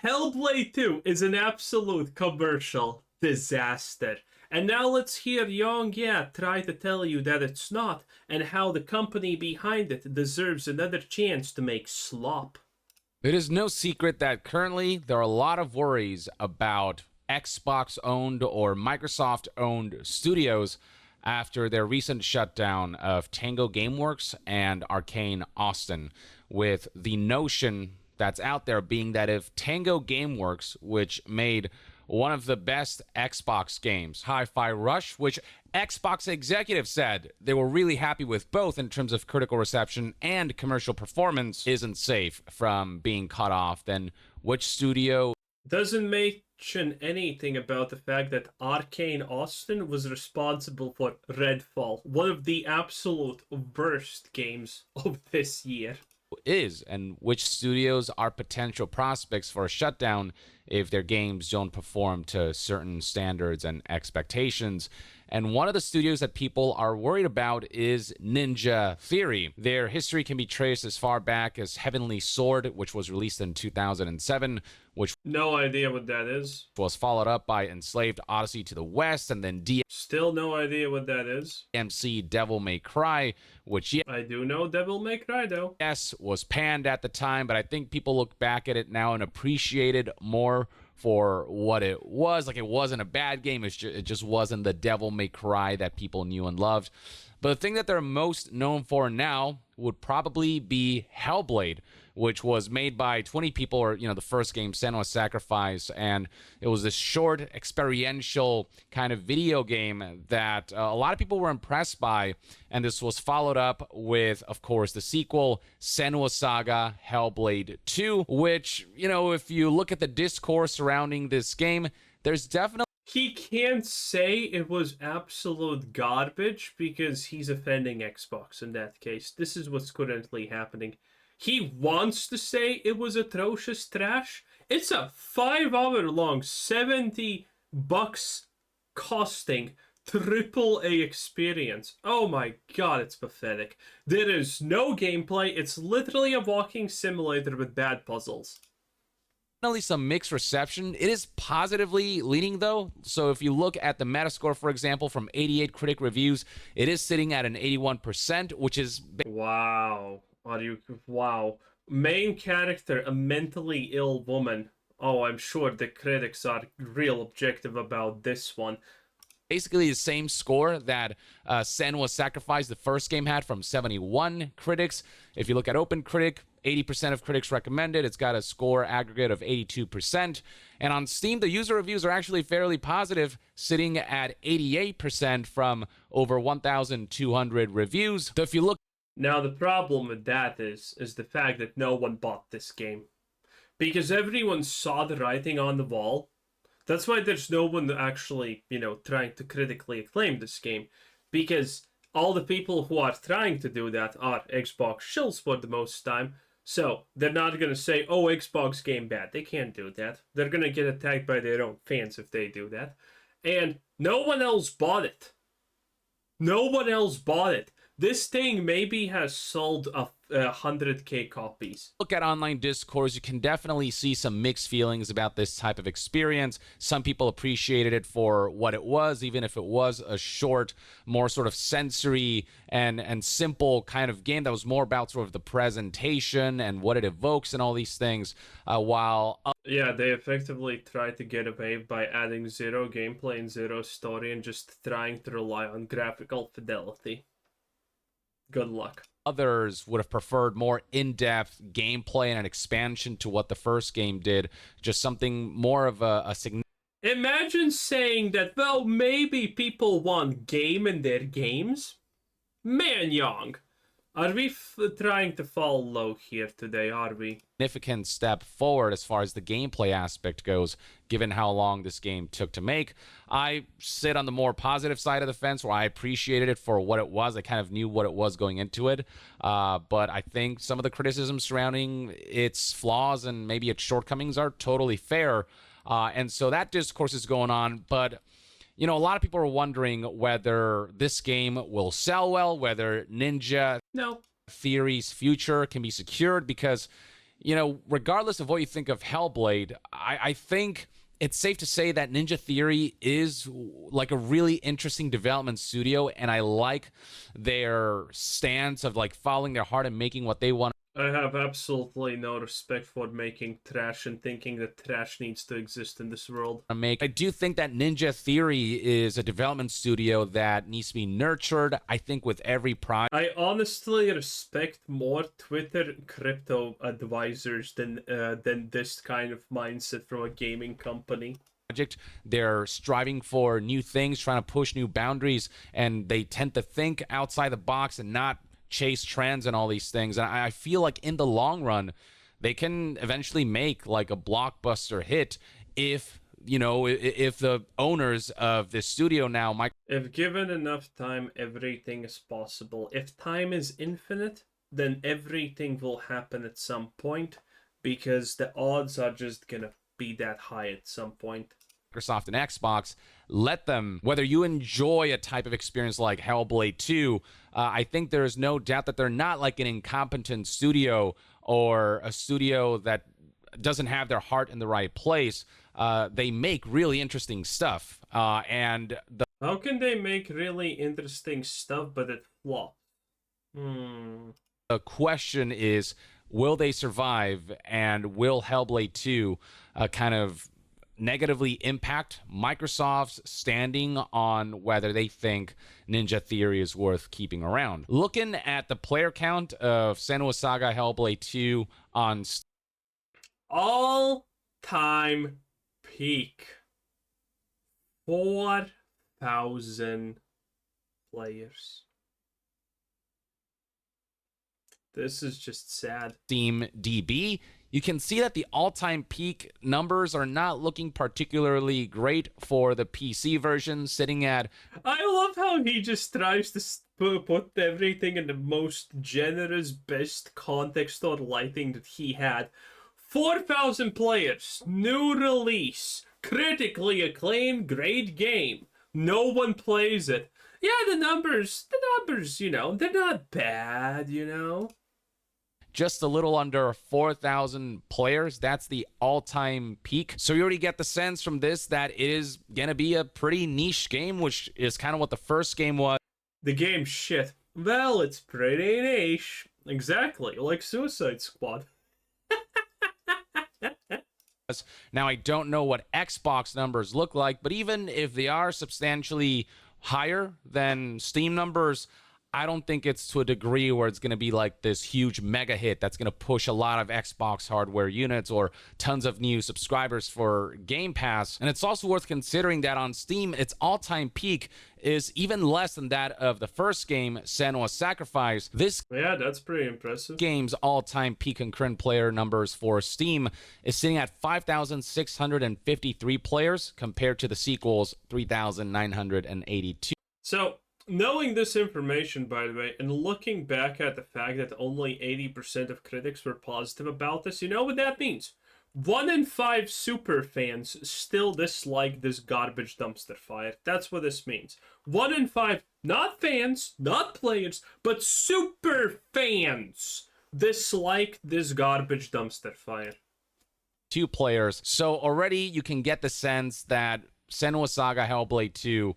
Hellblade 2 is an absolute commercial disaster. And now let's hear Young try to tell you that it's not, and how the company behind it deserves another chance to make slop. It is no secret that currently there are a lot of worries about Xbox owned or Microsoft owned studios after their recent shutdown of Tango Gameworks and Arcane Austin, with the notion that's out there being that if Tango Gameworks, which made one of the best Xbox games, Hi-Fi Rush, which Xbox executives said they were really happy with both in terms of critical reception and commercial performance, isn't safe from being cut off, then which studio Doesn't mention anything about the fact that Arcane Austin was responsible for Redfall, one of the absolute worst games of this year. is, and which studios are potential prospects for a shutdown if their games don't perform to certain standards and expectations. And one of the studios that people are worried about is Ninja Theory. Their history can be traced as far back as Heavenly Sword, which was released in 2007, which No idea what that is. was followed up by Enslaved Odyssey to the West, and then Still no idea what that is. DMC Devil May Cry, which, I do know Devil May Cry though. yes, was panned at the time, but I think people look back at it now and appreciate it more for what it was. Like, it wasn't a bad game, it just wasn't the Devil May Cry that people knew and loved. But the thing that they're most known for now would probably be Hellblade, which was made by 20 people, or, the first game, Senua's Sacrifice, and it was this short, experiential kind of video game that a lot of people were impressed by, and this was followed up with, of course, the sequel, Senua's Saga Hellblade 2, which, if you look at the discourse surrounding this game, there's definitely He can't say it was absolute garbage because he's offending Xbox in that case. This is what's currently happening. He wants to say it was atrocious trash. It's a 5-hour long, $70 costing AAA experience. Oh my god, it's pathetic. There is no gameplay. It's literally a walking simulator with bad puzzles. some mixed reception. It is positively leaning, though. So if you look at the Metascore, for example, from 88 critic reviews, it is sitting at an 81%, which is Wow. Wow. Main character, a mentally ill woman. Oh, I'm sure the critics are real objective about this one. basically the same score that Senua's Sacrifice, the first game, had, from 71 critics. If you look at OpenCritic, 80% of critics recommend it. It's got a score aggregate of 82%. And on Steam, the user reviews are actually fairly positive, sitting at 88% from over 1,200 reviews. So if you look Now, the problem with that is the fact that no one bought this game. Because everyone saw the writing on the wall. That's why there's no one actually, trying to critically acclaim this game. Because all the people who are trying to do that are Xbox shills for the most time. So they're not going to say, oh, Xbox game bad. They can't do that. They're going to get attacked by their own fans if they do that. And no one else bought it. No one else bought it. This thing maybe has sold 100k copies. Look at online discourse, you can definitely see some mixed feelings about this type of experience. Some people appreciated it for what it was, even if it was a short, more sort of sensory and simple kind of game that was more about sort of the presentation and what it evokes and all these things, while Yeah, they effectively tried to get away by adding zero gameplay and zero story and just trying to rely on graphical fidelity. Good luck. others would have preferred more in-depth gameplay and an expansion to what the first game did, just something more of a significant. Imagine saying that, well, maybe people want game in their games? Man, Young, are we trying to fall low here today, are we? Significant step forward as far as the gameplay aspect goes, given how long this game took to make. I sit on the more positive side of the fence, where I appreciated it for what it was. I kind of knew what it was going into it, but I think some of the criticisms surrounding its flaws and maybe its shortcomings are totally fair, and so that discourse is going on. But a lot of people are wondering whether this game will sell well, whether Ninja No. Theory's future can be secured, because regardless of what you think of Hellblade, I think it's safe to say that Ninja Theory is like a really interesting development studio, and I like their stance of like following their heart and making what they want I have absolutely no respect for making trash and thinking that trash needs to exist in this world. to make. I do think that Ninja Theory is a development studio that needs to be nurtured. I think with every project. I honestly respect more Twitter crypto advisors than this kind of mindset from a gaming company. They're striving for new things, trying to push new boundaries, and they tend to think outside the box and not chase trends and all these things. And I feel like in the long run, they can eventually make like a blockbuster hit if the owners of this studio now, if given enough time, everything is possible. If time is infinite, then everything will happen at some point, because the odds are just gonna be that high at some point. Microsoft and Xbox, let them, whether you enjoy a type of experience like Hellblade 2, I think there is no doubt that they're not like an incompetent studio or a studio that doesn't have their heart in the right place. They make really interesting stuff. How can they make really interesting stuff but it flops? The question is, will they survive, and will Hellblade 2 kind of negatively impact Microsoft's standing on whether they think Ninja Theory is worth keeping around? Looking at the player count of Senua's Saga Hellblade 2 on all-time peak, 4,000 players. This is just sad. Steam DB, you can see that the all-time peak numbers are not looking particularly great for the PC version, sitting at... I love how he just tries to put everything in the most generous, best context or lighting that he had. 4,000 players, new release, critically acclaimed, great game. No one plays it. Yeah, the numbers, they're not bad, Just a little under 4,000 players. That's the all-time peak. So you already get the sense from this that it is going to be a pretty niche game, which is kind of what the first game was. The game's shit. Well, it's pretty niche. Exactly, like Suicide Squad. Now, I don't know what Xbox numbers look like, but even if they are substantially higher than Steam numbers, I don't think it's to a degree where it's going to be like this huge mega hit that's going to push a lot of Xbox hardware units or tons of new subscribers for Game Pass. And it's also worth considering that on Steam, its all-time peak is even less than that of the first game, Senua's Sacrifice. Yeah, that's pretty impressive. Game's all-time peak concurrent player numbers for Steam is sitting at 5,653 players compared to the sequel's 3,982. So, knowing this information, by the way, and looking back at the fact that only 80% of critics were positive about this, you know what that means? 1 in 5 super fans still dislike this garbage dumpster fire. That's what this means. 1 in 5, not fans, not players, but super fans dislike this garbage dumpster fire. 2 players. So already you can get the sense that Senua's Saga Hellblade 2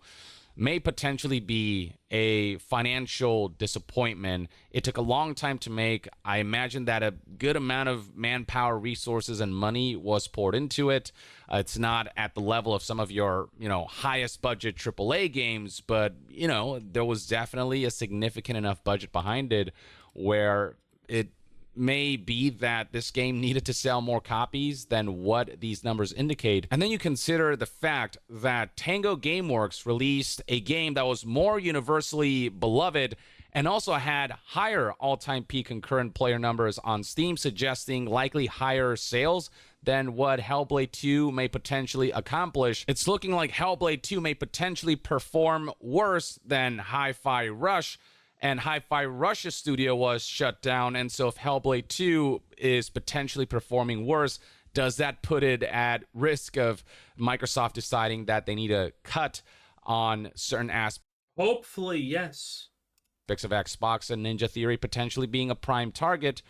may potentially be a financial disappointment. It took a long time to make. I imagine that a good amount of manpower, resources, and money was poured into it. It's not at the level of some of your, highest budget AAA games, but, there was definitely a significant enough budget behind it where it may be that this game needed to sell more copies than what these numbers indicate. And then you consider the fact that Tango Gameworks released a game that was more universally beloved and also had higher all-time peak concurrent player numbers on Steam, suggesting likely higher sales than what Hellblade 2 may potentially accomplish. It's looking like Hellblade 2 may potentially perform worse than Hi-Fi Rush, and Hi-Fi Rush's studio was shut down. And so if Hellblade 2 is potentially performing worse, does that put it at risk of Microsoft deciding that they need to cut on certain aspects? Hopefully, yes. Of Xbox and Ninja Theory potentially being a prime target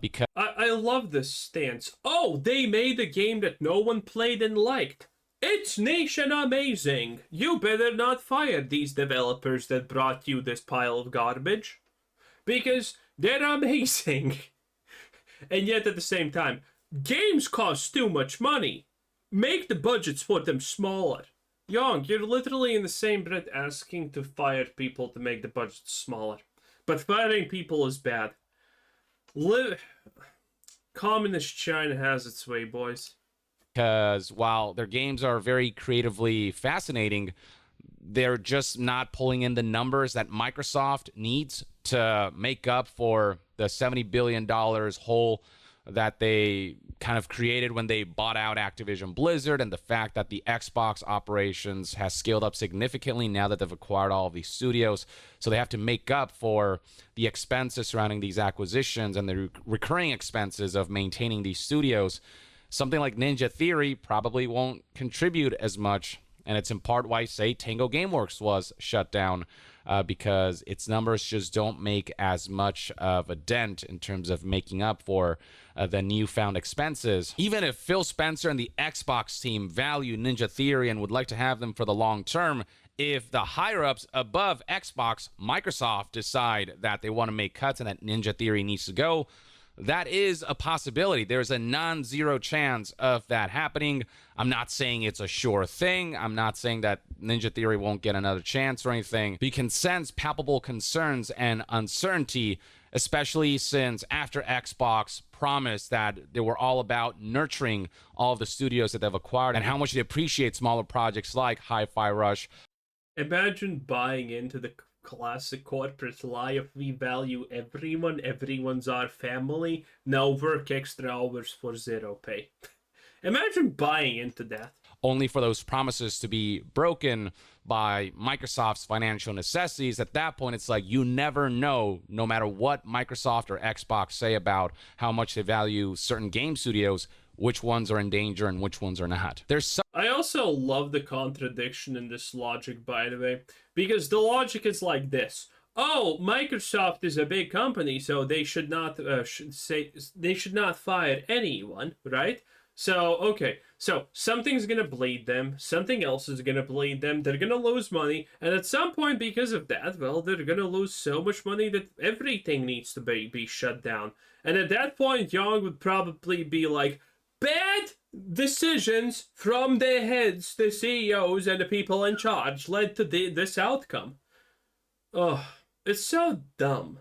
because I love this stance. Oh, they made a game that no one played and liked. It's nation amazing. You better not fire these developers that brought you this pile of garbage. Because they're amazing. And yet at the same time, games cost too much money. Make the budgets for them smaller. Young, you're literally in the same breath asking to fire people to make the budgets smaller. But firing people is bad. Communist China has its way, boys. while their games are very creatively fascinating, they're just not pulling in the numbers that Microsoft needs to make up for the $70 billion hole that they kind of created when they bought out Activision Blizzard, and the fact that the Xbox operations has scaled up significantly now that they've acquired all of these studios. So they have to make up for the expenses surrounding these acquisitions and the recurring expenses of maintaining these studios. Something like Ninja Theory probably won't contribute as much, and it's in part why, say, Tango Gameworks was shut down, because its numbers just don't make as much of a dent in terms of making up for the newfound expenses. Even if Phil Spencer and the Xbox team value Ninja Theory and would like to have them for the long term, if the higher-ups above Xbox, Microsoft, decide that they want to make cuts and that Ninja Theory needs to go, that is a possibility. There's a non-zero chance of that happening. I'm not saying it's a sure thing. I'm not saying that Ninja Theory won't get another chance or anything. But you can sense palpable concerns and uncertainty, especially since after Xbox promised that they were all about nurturing all of the studios that they've acquired and how much they appreciate smaller projects like Hi-Fi Rush. Imagine buying into the classic corporate lie of we value everyone, everyone's our family, now work extra hours for zero pay. Imagine buying into that. Only for those promises to be broken by Microsoft's financial necessities. At that point, it's like you never know, no matter what Microsoft or Xbox say about how much they value certain game studios, which ones are in danger and which ones are not. I also love the contradiction in this logic, by the way, because the logic is like this. Oh, Microsoft is a big company, so they should not fire anyone, right? So, okay, so something's gonna bleed them, something else is gonna bleed them, they're gonna lose money, and at some point, because of that, well, they're gonna lose so much money that everything needs to be shut down. And at that point, Young would probably be like, bad decisions from their heads, the CEOs and the people in charge, led to this outcome. Oh, it's so dumb.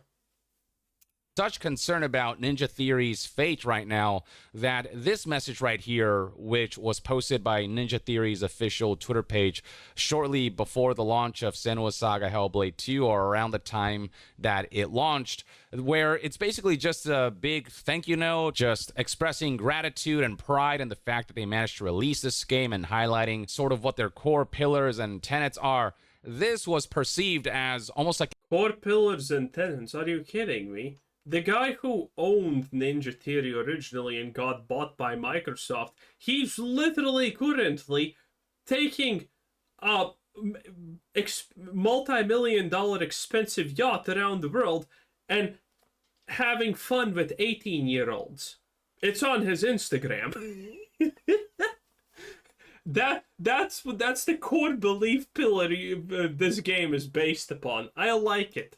Such concern about Ninja Theory's fate right now that this message right here, which was posted by Ninja Theory's official Twitter page shortly before the launch of Senua's Saga Hellblade 2, or around the time that it launched, where it's basically just a big thank you note, just expressing gratitude and pride in the fact that they managed to release this game and highlighting sort of what their core pillars and tenets are. This was perceived as almost like core pillars and tenets. Are you kidding me? The guy who owned Ninja Theory originally and got bought by Microsoft, he's literally currently taking a multi-million-dollar expensive yacht around the world and having fun with 18-year-olds. It's on his Instagram. That's the core belief pillar this game is based upon. I like it.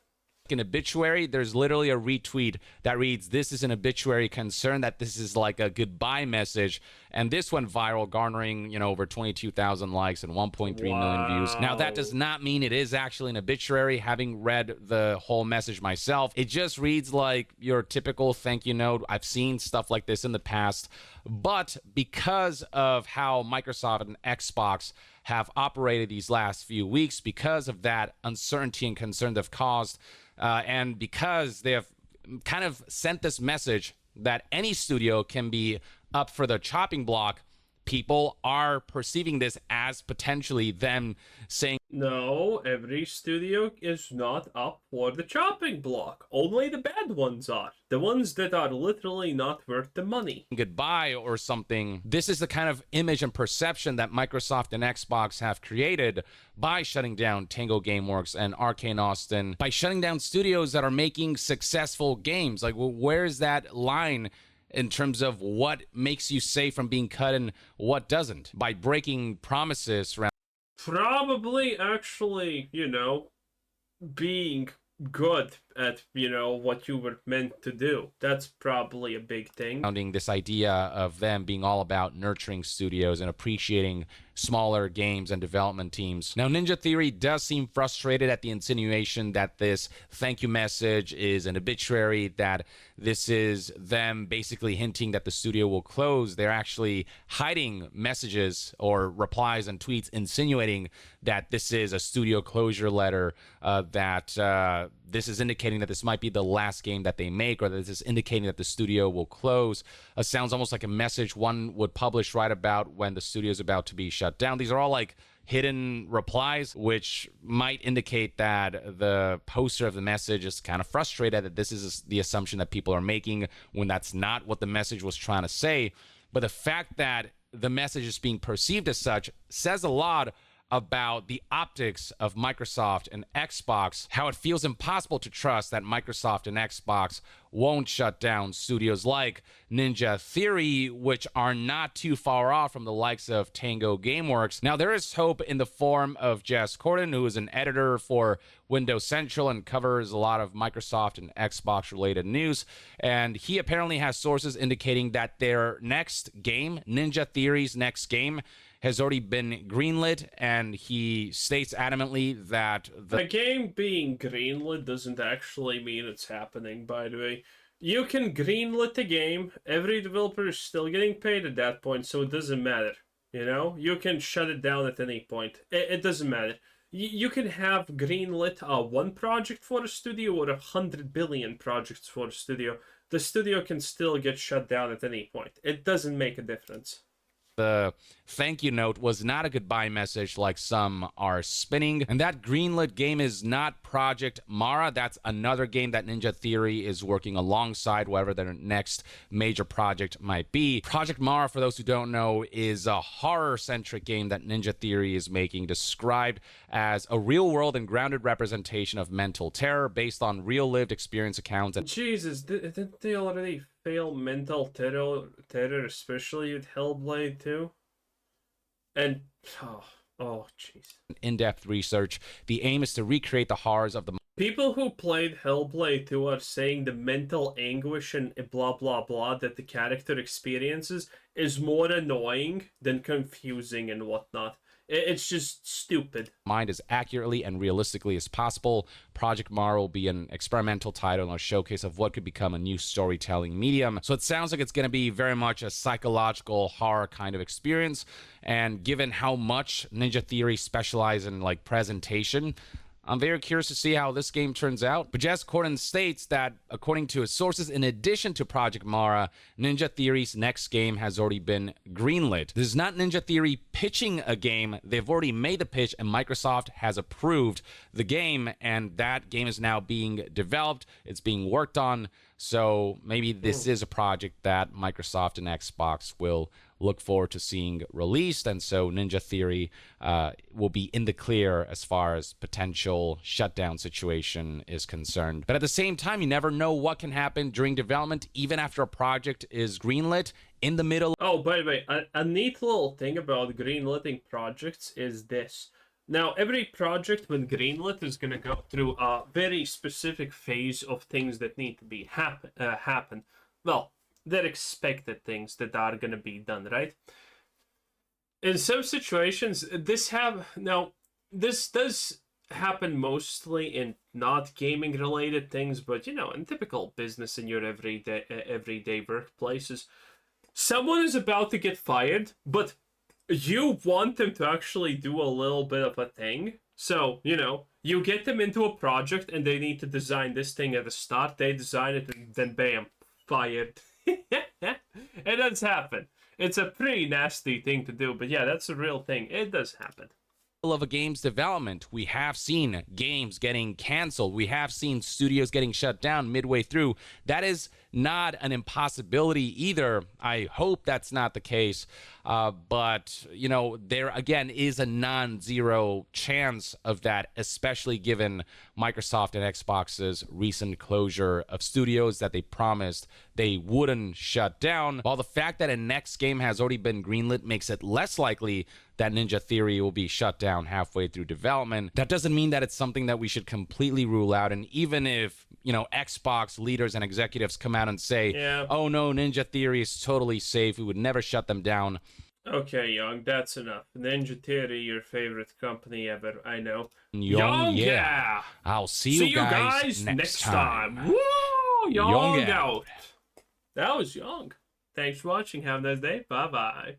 An obituary. There's literally a retweet that reads, "This is an obituary concern," that this is like a goodbye message, and this went viral, garnering over 22,000 likes and 1.3 million views. Now that does not mean it is actually an obituary. Having read the whole message myself, it just reads like your typical thank you note. I've seen stuff like this in the past, but because of how Microsoft and Xbox have operated these last few weeks, because of that uncertainty and concern they've caused, and because they have kind of sent this message that any studio can be up for the chopping block, people are perceiving this as potentially them saying, No, every studio is not up for the chopping block. Only the bad ones are. The ones that are literally not worth the money. Goodbye or something. This is the kind of image and perception that Microsoft and Xbox have created by shutting down Tango Gameworks and Arcane Austin, by shutting down studios that are making successful games. Like, well, where's that line in terms of what makes you safe from being cut and what doesn't? By breaking promises around Probably actually, being good at, what you were meant to do. That's probably a big thing. this idea of them being all about nurturing studios and appreciating smaller games and development teams. Now, Ninja Theory does seem frustrated at the insinuation that this thank you message is an obituary, that this is them basically hinting that the studio will close. They're actually hiding messages or replies and tweets insinuating that this is a studio closure letter, that this is indicating that this might be the last game that they make, or that this is indicating that the studio will close. Sounds almost like a message one would publish right about when the studio is about to be shut down. These are all like hidden replies, which might indicate that the poster of the message is kind of frustrated that this is the assumption that people are making when that's not what the message was trying to say. But the fact that the message is being perceived as such says a lot about the optics of Microsoft and Xbox, how it feels impossible to trust that Microsoft and Xbox won't shut down studios like Ninja Theory, which are not too far off from the likes of Tango Gameworks. Now, there is hope in the form of Jess Corden, who is an editor for Windows Central and covers a lot of Microsoft and Xbox related news. And he apparently has sources indicating that their next game, Ninja Theory's next game, has already been greenlit, and he states adamantly that the game being greenlit doesn't actually mean it's happening, by the way. You can greenlit the game, every developer is still getting paid at that point, so it doesn't matter. You can shut it down at any point. It doesn't matter. You can have greenlit one project for a studio or 100 billion projects for a studio. The studio can still get shut down at any point. It doesn't make a difference. The thank you note was not a goodbye message like some are spinning. And that greenlit game is not Project Mara. That's another game that Ninja Theory is working alongside, whatever their next major project might be. Project Mara, for those who don't know, is a horror-centric game that Ninja Theory is making, described as a real-world and grounded representation of mental terror based on real-lived experience accounts. And Jesus, didn't they already fail mental terror, especially with Hellblade too? And oh jeez. In-depth research. The aim is to recreate the horrors of the people who played Hellblade 2 are saying the mental anguish and blah blah blah that the character experiences is more annoying than confusing and whatnot. It's just stupid. Mind as accurately and realistically as possible. Project Mara will be an experimental title and a showcase of what could become a new storytelling medium. So it sounds like it's going to be very much a psychological horror kind of experience. And given how much Ninja Theory specializes in like presentation, I'm very curious to see how this game turns out. But Jess Corden states that, according to his sources, in addition to Project Mara, Ninja Theory's next game has already been greenlit. This is not Ninja Theory pitching a game. They've already made the pitch, and Microsoft has approved the game, and that game is now being developed. It's being worked on. So maybe this is a project that Microsoft and Xbox will look forward to seeing released, and so Ninja Theory will be in the clear as far as potential shutdown situation is concerned. But at the same time, you never know what can happen during development, even after a project is greenlit. In the middle. Oh, by the way, a neat little thing about greenlighting projects is this. Now, every project when greenlit is going to go through a very specific phase of things that need to be happen. Well, they're expected things that are going to be done, right? In some situations, this does happen mostly in not gaming related things, but in typical business in your everyday workplaces. Someone is about to get fired, but you want them to actually do a little bit of a thing. So, you get them into a project and they need to design this thing at the start. They design it and then bam, fired. It does happen. It's a pretty nasty thing to do, but yeah, that's a real thing. It does happen. of a game's development. We have seen games getting canceled. We have seen studios getting shut down midway through. That is not an impossibility either. I hope that's not the case. But, you know, there again is a non-zero chance of that, especially given Microsoft and Xbox's recent closure of studios that they promised they wouldn't shut down. While the fact that a next game has already been greenlit makes it less likely that Ninja Theory will be shut down halfway through development, that doesn't mean that it's something that we should completely rule out. And even if, you know, Xbox leaders and executives come out and say, oh no, Ninja Theory is totally safe, we would never shut them down. Okay, Young, that's enough. Ninja Theory, your favorite company ever, I know. Young, yeah. I'll see you guys next time. Woo! Young out. out. That was Young. Thanks for watching. Have a nice day. Bye-bye.